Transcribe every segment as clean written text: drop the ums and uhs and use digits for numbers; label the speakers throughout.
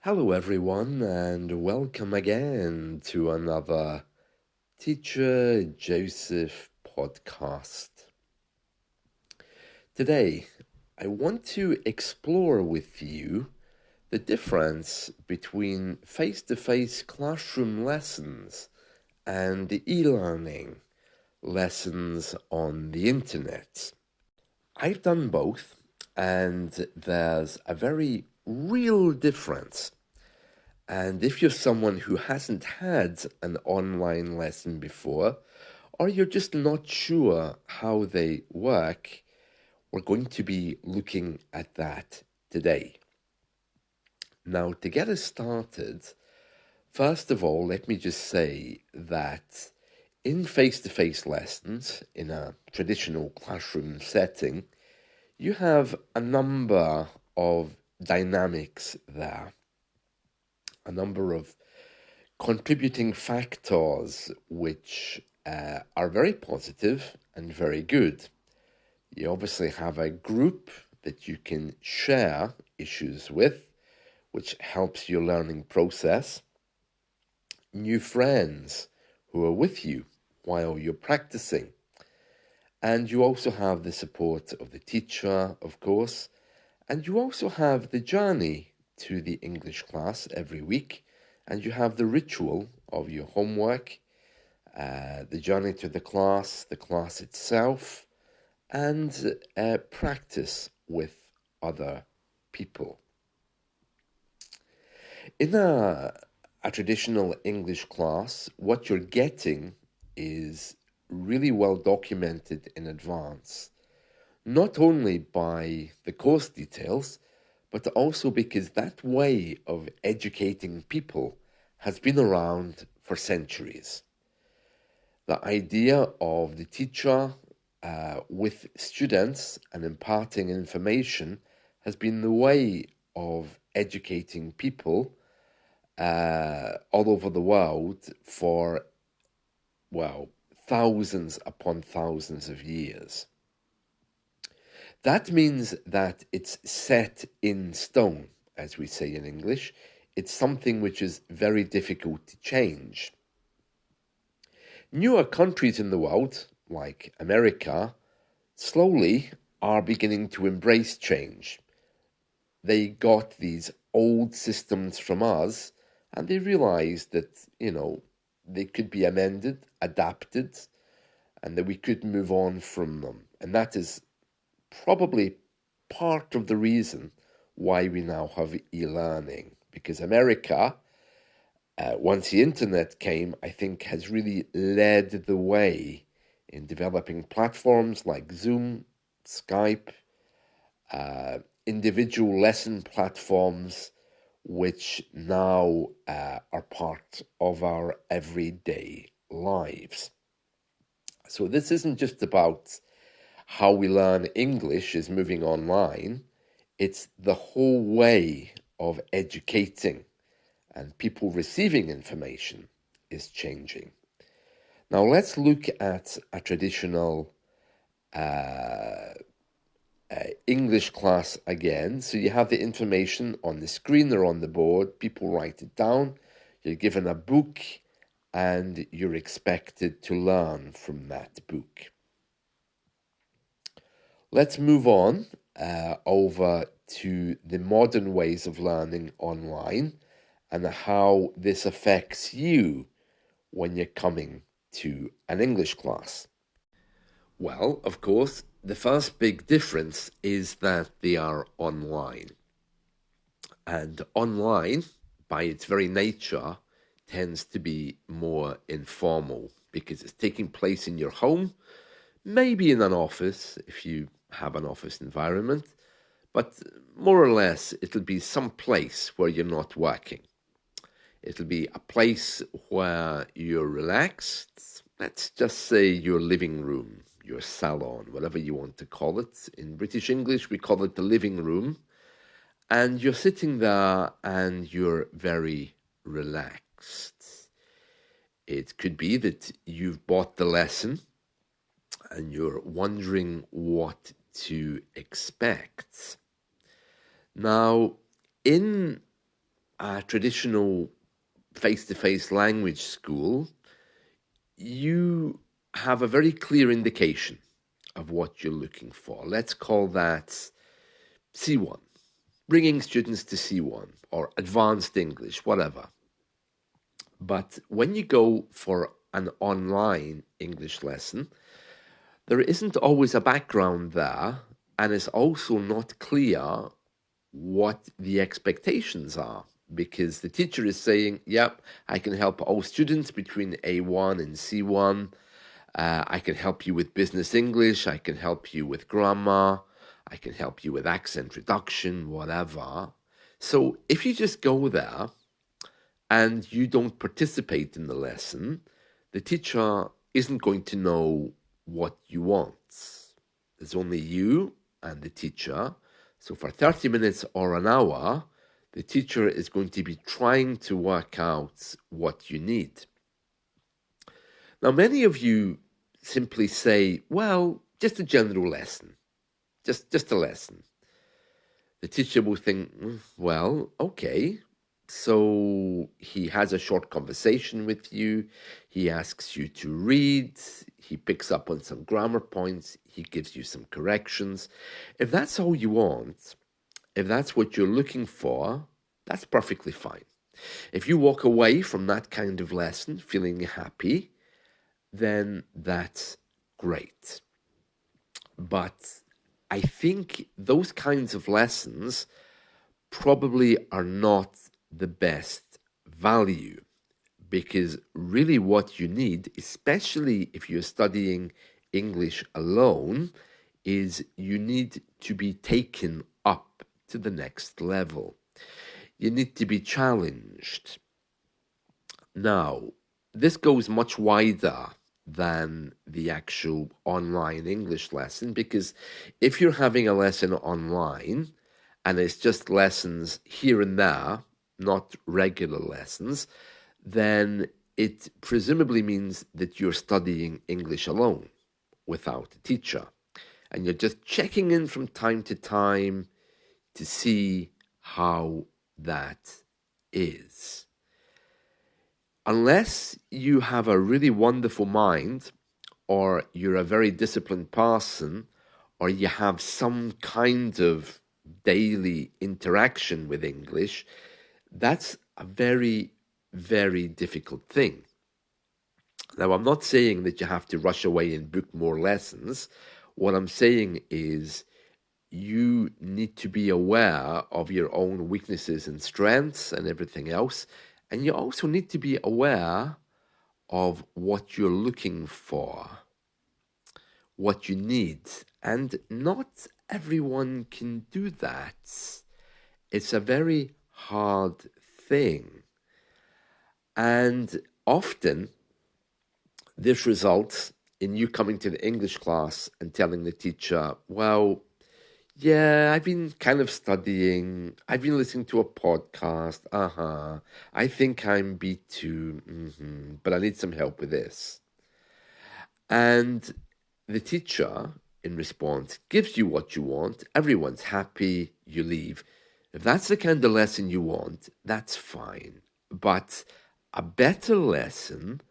Speaker 1: Hello, everyone, and welcome again to another Teacher Joseph podcast. Today, I want to explore with you the difference between face-to-face classroom lessons and the e-learning lessons on the internet. I've done both, and there's a very real difference. And if you're someone who hasn't had an online lesson before, or you're just not sure how they work, we're going to be looking at that today. Now, to get us started, first of all, let me just say that in face-to-face lessons, in a traditional classroom setting, you have a number of dynamics there, a number of contributing factors which are very positive and very good. You obviously have a group that you can share issues with, which helps your learning process. New friends who are with you while you're practicing. And you also have the support of the teacher, of course. And you also have the journey to the English class every week. And you have the ritual of your homework, the journey to the class itself, and practice with other people. In a traditional English class, what you're getting is really well documented in advance, not only by the course details, but also because that way of educating people has been around for centuries. The idea of the teacher with students and imparting information has been the way of educating people all over the world for, well, thousands upon thousands of years. That means that it's set in stone, as we say in English. It's something which is very difficult to change. Newer countries in the world, like America, slowly are beginning to embrace change. They got these old systems from us, and they realized that, they could be amended, adapted, and that we could move on from them. And that is probably part of the reason why we now have e-learning, because America, once the internet came, I think has really led the way in developing platforms like Zoom, Skype, individual lesson platforms, which now are part of our everyday lives. So this isn't just about how we learn English is moving online, it's the whole way of educating and people receiving information is changing. Now let's look at a traditional English class again. So you have the information on the screen or on the board, people write it down, you're given a book, and you're expected to learn from that book. Let's move on over to the modern ways of learning online and how this affects you when you're coming to an English class. Well, of course, the first big difference is that they are online. And online, by its very nature, tends to be more informal because it's taking place in your home, maybe in an office if you have an office environment, but more or less it'll be some place where you're not working. It'll be a place where you're relaxed. Let's just say your living room, your salon, whatever you want to call it. In British English, we call it the living room. And you're sitting there and you're very relaxed. It could be that you've bought the lesson and you're wondering what to expect. Now, in a traditional face-to-face language school, you have a very clear indication of what you're looking for. Let's call that C1, bringing students to C1 or advanced English, whatever. But when you go for an online English lesson, there isn't always a background there, and it's also not clear what the expectations are, because the teacher is saying, yep, I can help all students between A1 and C1. I can help you with business English. I can help you with grammar. I can help you with accent reduction, whatever. So if you just go there and you don't participate in the lesson, the teacher isn't going to know what you want. There's only you and the teacher. So for 30 minutes or an hour, the teacher is going to be trying to work out what you need. Now, many of you simply say, well, just a general lesson, just a lesson. The teacher will think, well, okay. So he has a short conversation with you. He asks you to read. He picks up on some grammar points. He gives you some corrections. If that's all you want, if that's what you're looking for, that's perfectly fine. If you walk away from that kind of lesson feeling happy, then that's great. But I think those kinds of lessons probably are not the best value, because really what you need, especially if you're studying English alone, is you need to be taken up to the next level. You need to be challenged. Now, this goes much wider than the actual online English lesson, because if you're having a lesson online and it's just lessons here and there, not regular lessons, then it presumably means that you're studying English alone without a teacher. And you're just checking in from time to time to see how that is. Unless you have a really wonderful mind, or you're a very disciplined person, or you have some kind of daily interaction with English, that's a very, very difficult thing. Now, I'm not saying that you have to rush away and book more lessons. What I'm saying is you need to be aware of your own weaknesses and strengths and everything else. And you also need to be aware of what you're looking for, what you need. And not everyone can do that. It's a very hard thing. And often this results in you coming to the English class and telling the teacher, well, yeah, I've been kind of studying. I've been listening to a podcast. I think I'm B2, but I need some help with this. And the teacher, in response, gives you what you want. Everyone's happy. You leave. If that's the kind of lesson you want, that's fine. But a better lesson,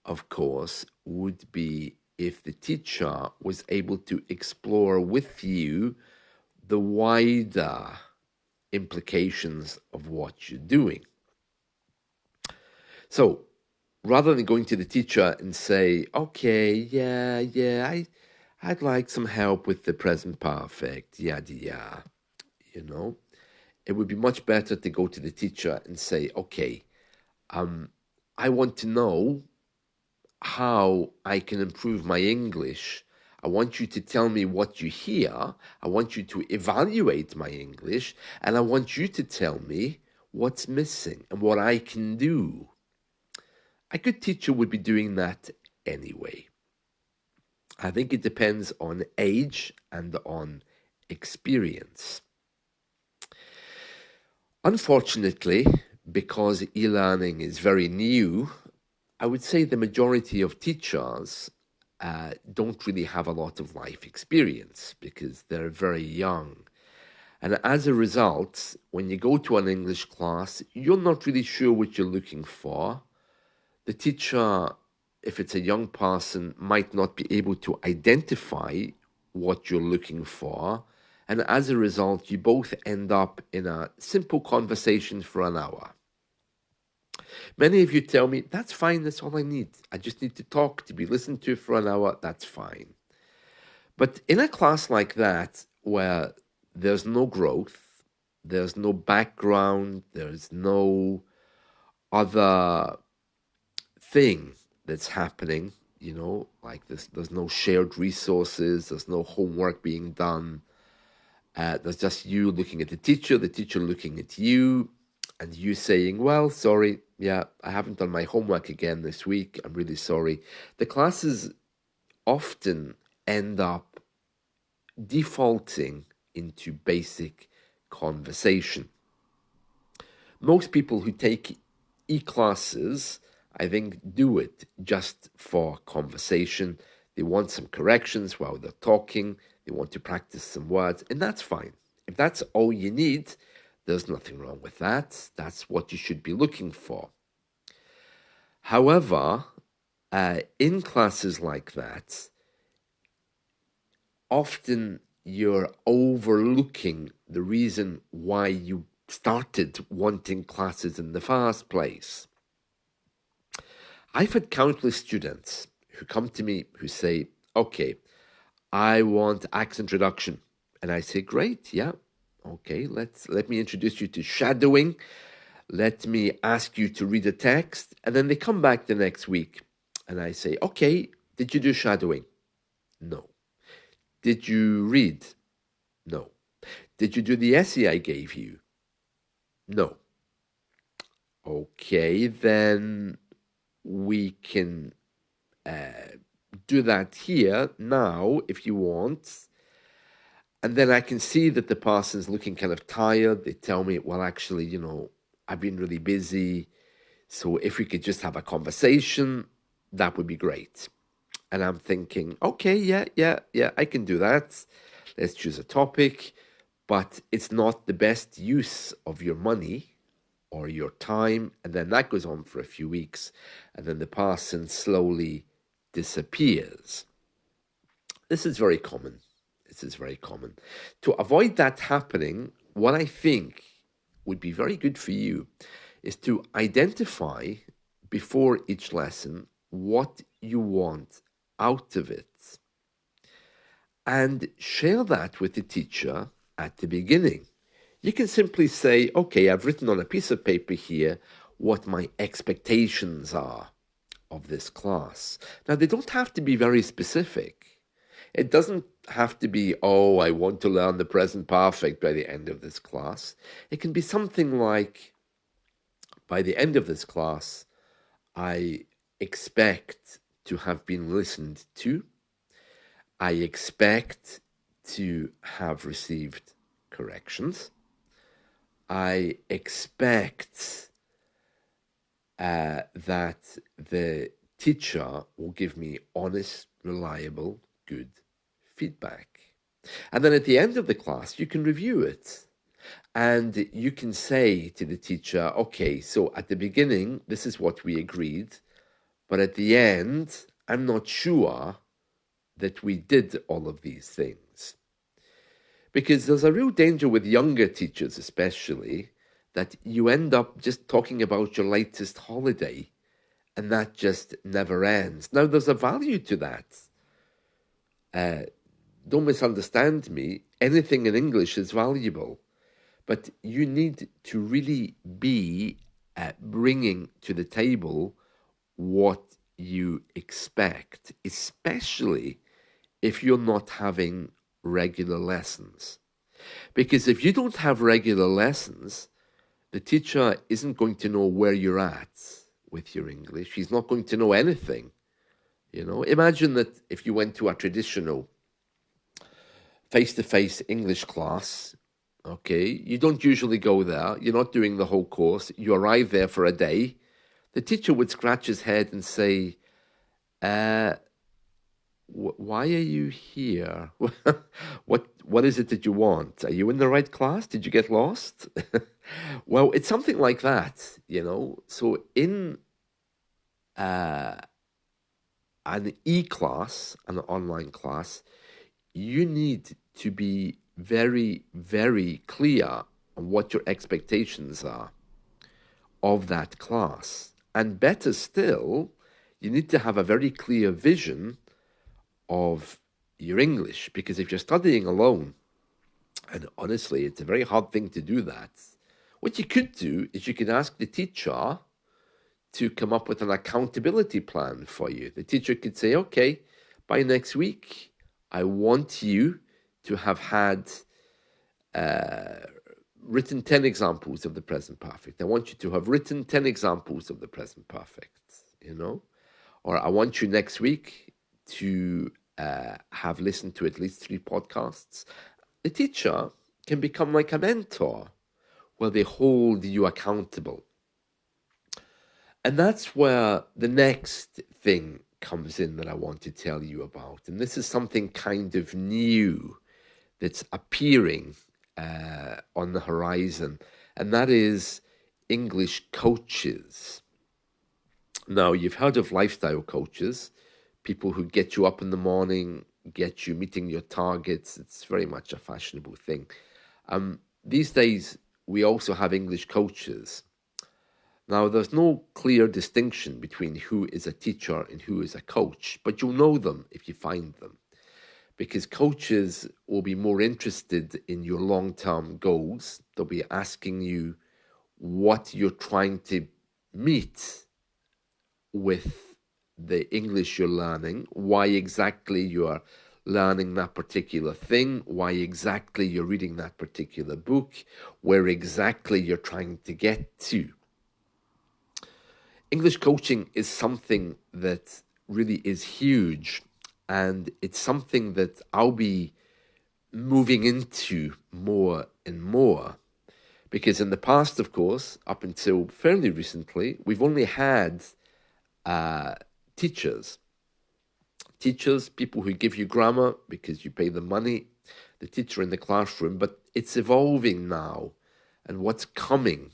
Speaker 1: of course, would be if the teacher was able to explore with you the wider implications of what you're doing. So rather than going to the teacher and say, okay, yeah, I'd like some help with the present perfect, yada, it would be much better to go to the teacher and say, okay, I want to know how I can improve my English. I want you to tell me what you hear. I want you to evaluate my English. And I want you to tell me what's missing and what I can do. A good teacher would be doing that anyway. I think it depends on age and on experience. Unfortunately, because e-learning is very new, I would say the majority of teachers don't really have a lot of life experience because they're very young. And as a result, when you go to an English class, you're not really sure what you're looking for. The teacher, if it's a young person, might not be able to identify what you're looking for. And as a result, you both end up in a simple conversation for an hour. Many of you tell me, that's fine, that's all I need. I just need to talk, to be listened to for an hour, that's fine. But in a class like that, where there's no growth, there's no background, there's no other thing that's happening, like this, there's no shared resources, there's no homework being done. There's just you looking at the teacher looking at you, and you saying, well, sorry, yeah, I haven't done my homework again this week. I'm really sorry. The classes often end up defaulting into basic conversation. Most people who take e-classes, I think, do it just for conversation. They want some corrections while they're talking. They want to practice some words, and that's fine. If that's all you need, there's nothing wrong with that. That's what you should be looking for. However, in classes like that, often you're overlooking the reason why you started wanting classes in the first place. I've had countless students who come to me who say, okay, I want accent reduction. And I say, great, yeah, okay, let me introduce you to shadowing. Let me ask you to read a text. And then they come back the next week and I say, okay, did you do shadowing? No. Did you read? No. Did you do the essay I gave you? No. Okay, then we can do that here now if you want. And then I can see that the person's looking kind of tired. They tell me, well, actually, I've been really busy. So if we could just have a conversation, that would be great. And I'm thinking, okay, yeah, I can do that. Let's choose a topic. But it's not the best use of your money or your time. And then that goes on for a few weeks. And then the person slowly disappears. This is very common. To avoid that happening, what I think would be very good for you is to identify before each lesson what you want out of it and share that with the teacher at the beginning. You can simply say, okay, I've written on a piece of paper here what my expectations are of this class. Now, they don't have to be very specific. It doesn't have to be, oh, I want to learn the present perfect by the end of this class. It can be something like, by the end of this class, I expect to have been listened to. I expect to have received corrections. I expect that the teacher will give me honest, reliable, good feedback. And then at the end of the class, you can review it. And you can say to the teacher, okay, so at the beginning, this is what we agreed. But at the end, I'm not sure that we did all of these things. Because there's a real danger with younger teachers, especially, that you end up just talking about your latest holiday, and that just never ends. Now, there's a value to that. Don't misunderstand me. Anything in English is valuable. But you need to really be bringing to the table what you expect, especially if you're not having regular lessons. Because if you don't have regular lessons, the teacher isn't going to know where you're at with your English. He's not going to know anything. Imagine that if you went to a traditional face-to-face English class, okay, you don't usually go there. You're not doing the whole course. You arrive there for a day. The teacher would scratch his head and say, Why are you here? What is it that you want? Are you in the right class? Did you get lost? Well, it's something like that, you know. So in uh, an e-class, an online class, you need to be very, very clear on what your expectations are of that class. And better still, you need to have a very clear vision of your English, because if you're studying alone, and honestly, it's a very hard thing to do that, what you could do is you could ask the teacher to come up with an accountability plan for you. The teacher could say, okay, by next week, I want you to have had written 10 examples of the present perfect. I want you to have written 10 examples of the present perfect, you know? Or I want you next week to have listened to at least 3 podcasts. The teacher can become like a mentor where they hold you accountable. And that's where the next thing comes in that I want to tell you about. And this is something kind of new that's appearing on the horizon, and that is English coaches. Now, you've heard of lifestyle coaches, people who get you up in the morning, get you meeting your targets. It's very much a fashionable thing. These days, we also have English coaches. Now, there's no clear distinction between who is a teacher and who is a coach, but you'll know them if you find them, because coaches will be more interested in your long-term goals. They'll be asking you what you're trying to meet with the English you're learning, why exactly you are learning that particular thing, why exactly you're reading that particular book, where exactly you're trying to get to. English coaching is something that really is huge, and it's something that I'll be moving into more and more. Because in the past, of course, up until fairly recently, we've only had teachers, people who give you grammar because you pay them money, the teacher in the classroom, but it's evolving now. And what's coming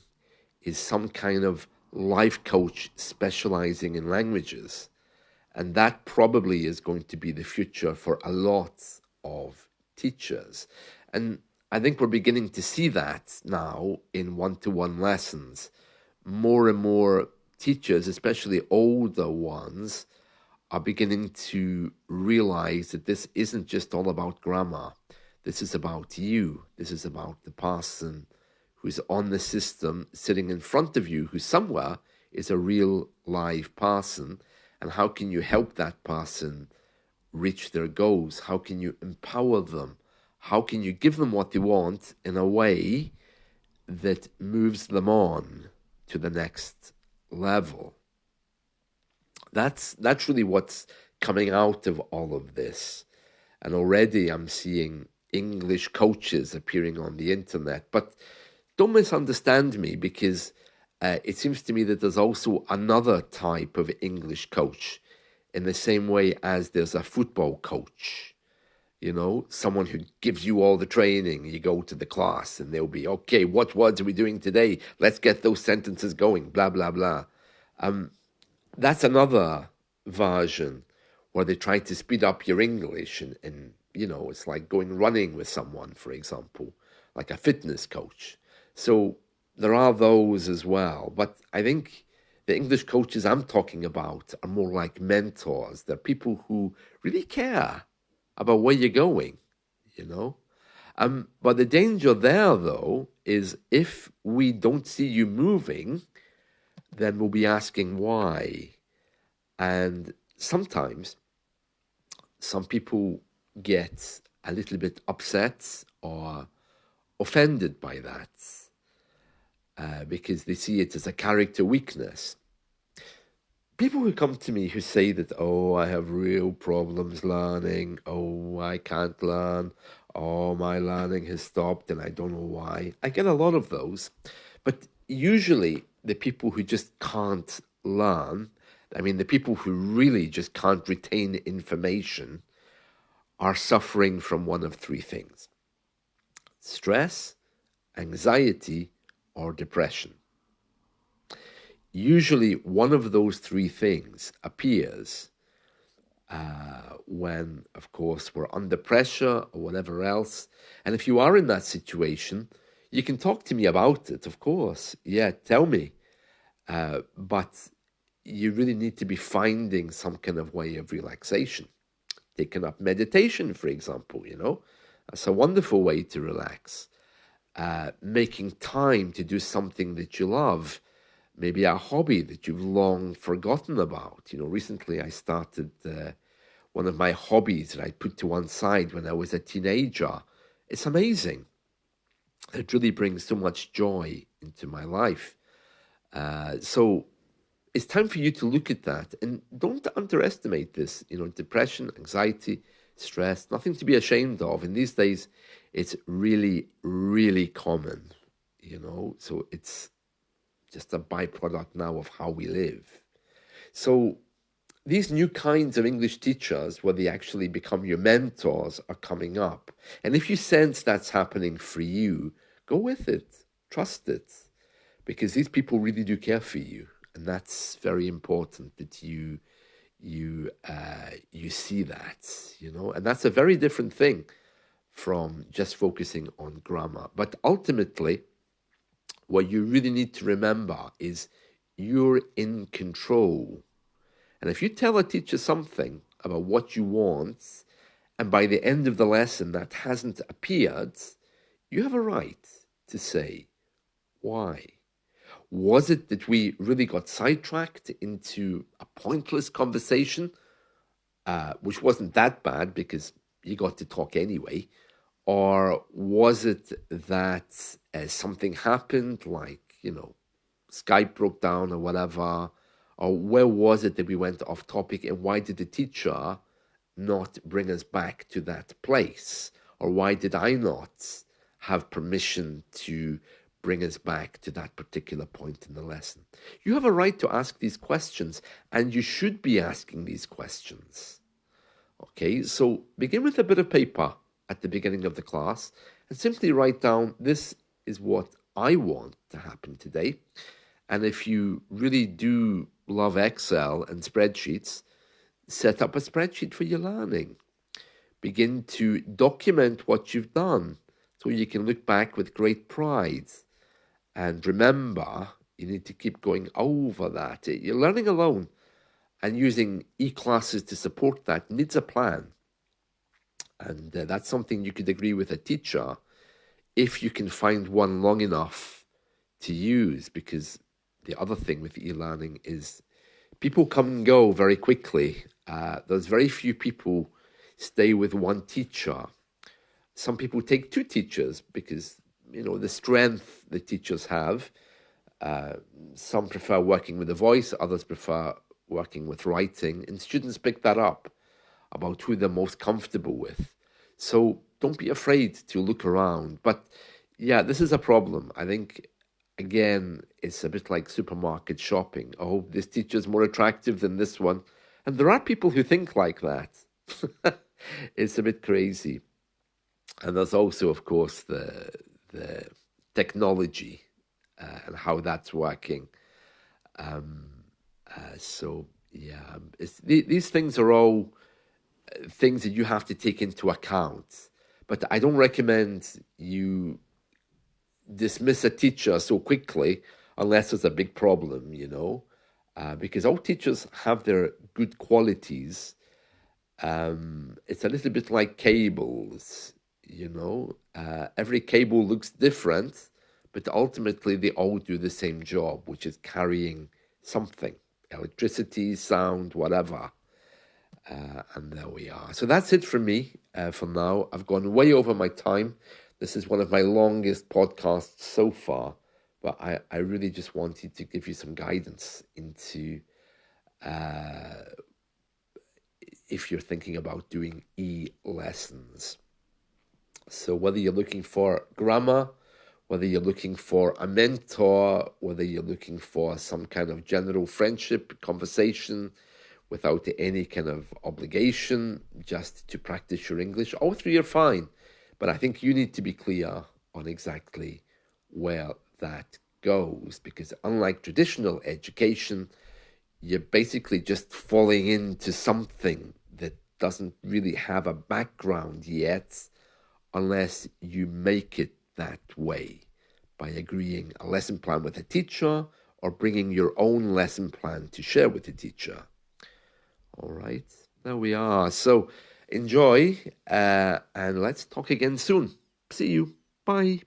Speaker 1: is some kind of life coach specializing in languages. And that probably is going to be the future for a lot of teachers. And I think we're beginning to see that now in one-to-one lessons. More and more teachers, especially older ones, are beginning to realize that this isn't just all about grammar. This is about you. This is about the person who's on the system sitting in front of you, who somewhere is a real live person. And how can you help that person reach their goals? How can you empower them? How can you give them what they want in a way that moves them on to the next level? That's really what's coming out of all of this. And already I'm seeing English coaches appearing on the internet. But don't misunderstand me, because it seems to me that there's also another type of English coach, in the same way as there's a football coach. You know, someone who gives you all the training. You go to the class and they'll be, okay, what words are we doing today? Let's get those sentences going, blah, blah, blah. That's another version where they try to speed up your English, and you know, it's like going running with someone, for example, like a fitness coach. So there are those as well. But I think the English coaches I'm talking about are more like mentors. They're people who really care about where you're going, you know. But the danger there, though, is if we don't see you moving, then we'll be asking why. And sometimes some people get a little bit upset or offended by that, because they see it as a character weakness. People who come to me who say that, oh, I have real problems learning, oh, I can't learn, oh, my learning has stopped and I don't know why. I get a lot of those. But usually the people who just can't learn, I mean, the people who really just can't retain information, are suffering from one of three things: stress, anxiety, or depression. Usually one of those three things appears when, of course, we're under pressure or whatever else. And if you are in that situation, you can talk to me about it, of course. Yeah, tell me. But you really need to be finding some kind of way of relaxation. Taking up meditation, for example, that's a wonderful way to relax. Making time to do something that you love, maybe a hobby that you've long forgotten about. Recently I started one of my hobbies that I put to one side when I was a teenager. It's amazing. It really brings so much joy into my life. So it's time for you to look at that, and don't underestimate this. Depression, anxiety, stress, nothing to be ashamed of. And these days, it's really, really common. So it's just a byproduct now of how we live. So these new kinds of English teachers, where they actually become your mentors, are coming up. And if you sense that's happening for you, go with it, trust it, because these people really do care for you. And that's very important that you see that, and that's a very different thing from just focusing on grammar. But ultimately, what you really need to remember is you're in control. And if you tell a teacher something about what you want, and by the end of the lesson that hasn't appeared, you have a right to say, why? Was it that we really got sidetracked into a pointless conversation, which wasn't that bad because you got to talk anyway? Or was it that something happened, like, Skype broke down or whatever? Or where was it that we went off topic, and why did the teacher not bring us back to that place? Or why did I not have permission to bring us back to that particular point in the lesson? You have a right to ask these questions, and you should be asking these questions. Okay, so begin with a bit of paper at the beginning of the class and simply write down, this is what I want to happen today. And if you really do love Excel and spreadsheets, set up a spreadsheet for your learning. Begin to document what you've done so you can look back with great pride. And remember, you need to keep going over that. You're learning alone, and using e-classes to support that needs a plan. And that's something you could agree with a teacher if you can find one long enough to use, because the other thing with e-learning is people come and go very quickly. There's very few people stay with one teacher. Some people take two teachers because, the strength the teachers have. Some prefer working with a voice, others prefer working with writing, and students pick that up about who they're most comfortable with. So don't be afraid to look around. But yeah, this is a problem. I think, again, it's a bit like supermarket shopping. Oh, this teacher's more attractive than this one. And there are people who think like that. It's a bit crazy. And there's also, of course, the technology and how that's working. These things are all things that you have to take into account. But I don't recommend you dismiss a teacher so quickly unless there's a big problem, because all teachers have their good qualities. It's a little bit like cables, every cable looks different, but ultimately they all do the same job, which is carrying something, electricity, sound, whatever. And there we are. So that's it from me for now. I've gone way over my time. This is one of my longest podcasts so far, but I really just wanted to give you some guidance into if you're thinking about doing e-lessons. So whether you're looking for grammar, whether you're looking for a mentor, whether you're looking for some kind of general friendship, conversation without any kind of obligation, just to practice your English. All three are fine, but I think you need to be clear on exactly where that goes, because unlike traditional education, you're basically just falling into something that doesn't really have a background yet, unless you make it that way by agreeing a lesson plan with a teacher or bringing your own lesson plan to share with the teacher. All right, there we are. So enjoy, and let's talk again soon. See you. Bye.